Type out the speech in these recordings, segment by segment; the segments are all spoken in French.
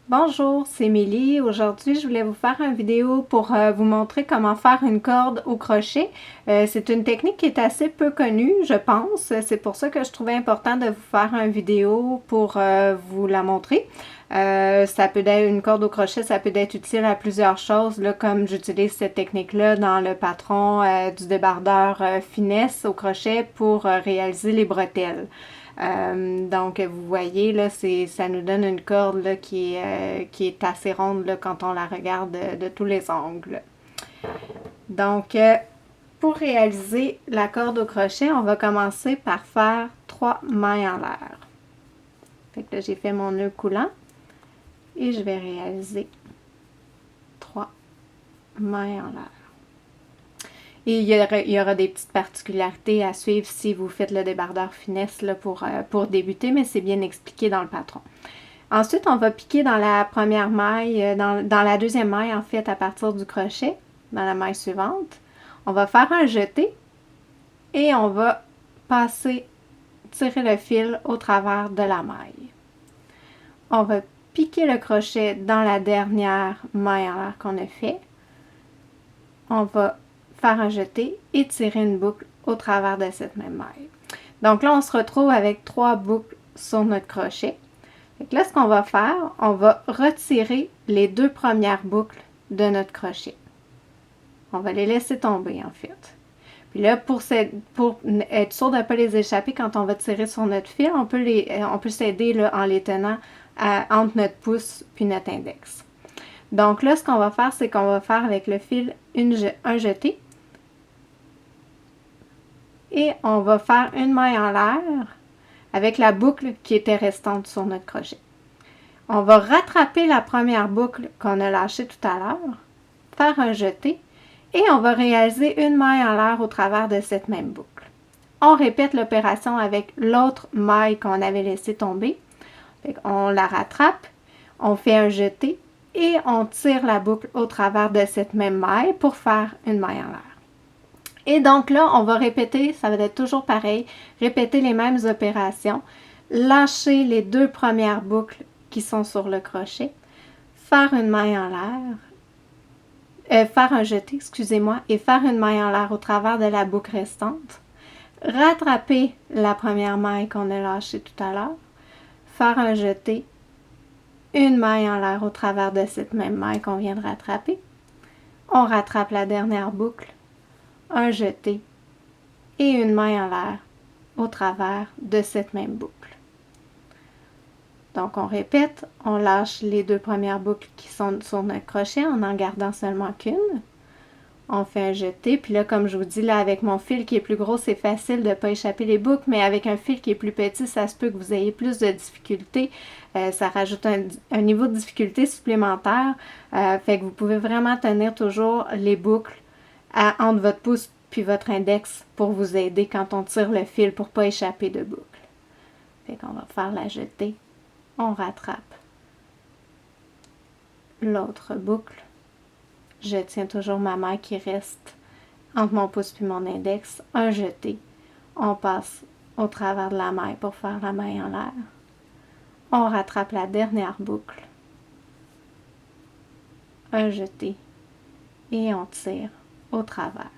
Bonjour, c'est Émilie. Aujourd'hui, je voulais vous faire une vidéo pour vous montrer comment faire une corde au crochet. C'est une technique qui est assez peu connue, je pense. C'est pour ça que je trouvais important de vous faire une vidéo pour vous la montrer. Ça peut être une corde au crochet, ça peut être utile à plusieurs choses, là, comme j'utilise cette technique-là dans le patron du débardeur finesse au crochet pour réaliser les bretelles. Donc, vous voyez, là, ça nous donne une corde là, qui est assez ronde là, quand on la regarde de tous les angles. Donc, pour réaliser la corde au crochet, on va commencer par faire 3 mailles en l'air. Fait que là, j'ai fait mon nœud coulant et je vais réaliser 3 mailles en l'air. Et il y aura des petites particularités à suivre si vous faites le débardeur finesse là, pour débuter, mais c'est bien expliqué dans le patron. Ensuite, on va piquer dans la première maille, dans la deuxième maille, en fait, à partir du crochet, dans la maille suivante. On va faire un jeté et on va tirer le fil au travers de la maille. On va piquer le crochet dans la dernière maille en l'air qu'on a fait. On va faire un jeté et tirer une boucle au travers de cette même maille. Donc là, on se retrouve avec 3 boucles sur notre crochet. Donc là, ce qu'on va faire, on va retirer les 2 premières boucles de notre crochet. On va les laisser tomber, en fait. Puis là, pour être sûr de ne pas les échapper quand on va tirer sur notre fil, on peut s'aider en les tenant entre notre pouce puis notre index. Donc là, ce qu'on va faire, c'est qu'on va faire avec le fil un jeté. Et on va faire une maille en l'air avec la boucle qui était restante sur notre crochet. On va rattraper la première boucle qu'on a lâchée tout à l'heure, faire un jeté et on va réaliser une maille en l'air au travers de cette même boucle. On répète l'opération avec l'autre maille qu'on avait laissée tomber. On la rattrape, on fait un jeté et on tire la boucle au travers de cette même maille pour faire une maille en l'air. Et donc là, on va répéter, ça va être toujours pareil, répéter les mêmes opérations, lâcher les 2 premières boucles qui sont sur le crochet, faire une maille en l'air, faire un jeté, excusez-moi, et faire une maille en l'air au travers de la boucle restante, rattraper la première maille qu'on a lâchée tout à l'heure, faire un jeté, une maille en l'air au travers de cette même maille qu'on vient de rattraper, on rattrape la dernière boucle, un jeté et une maille en l'air au travers de cette même boucle. Donc, on répète, on lâche les 2 premières boucles qui sont sur notre crochet en gardant seulement qu'une. On fait un jeté, puis là, comme je vous dis, là, avec mon fil qui est plus gros, c'est facile de ne pas échapper les boucles, mais avec un fil qui est plus petit, ça se peut que vous ayez plus de difficultés. Ça rajoute un niveau de difficulté supplémentaire. Fait que vous pouvez vraiment tenir toujours les boucles entre votre pouce puis votre index pour vous aider quand on tire le fil pour ne pas échapper de boucle. Fait qu'on va faire la jetée. On rattrape l'autre boucle. Je tiens toujours ma maille qui reste entre mon pouce puis mon index. Un jeté. On passe au travers de la maille pour faire la maille en l'air. On rattrape la dernière boucle. Un jeté. Et on tire au travers.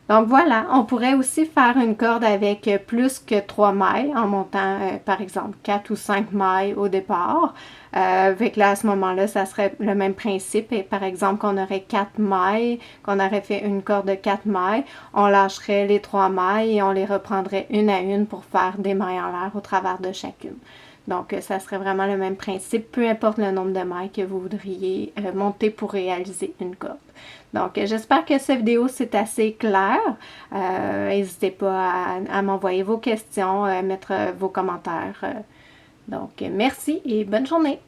Donc voilà, on pourrait aussi faire une corde avec plus que 3 mailles en montant par exemple 4 ou 5 mailles au départ. Avec là, à ce moment-là, ça serait le même principe. Et par exemple, qu'on aurait 4 mailles, qu'on aurait fait une corde de 4 mailles, on lâcherait les 3 mailles et on les reprendrait une à une pour faire des mailles en l'air au travers de chacune. Donc, ça serait vraiment le même principe, peu importe le nombre de mailles que vous voudriez monter pour réaliser une corde. Donc, j'espère que cette vidéo, c'est assez clair. N'hésitez pas à m'envoyer vos questions, mettre vos commentaires. Donc, merci et bonne journée!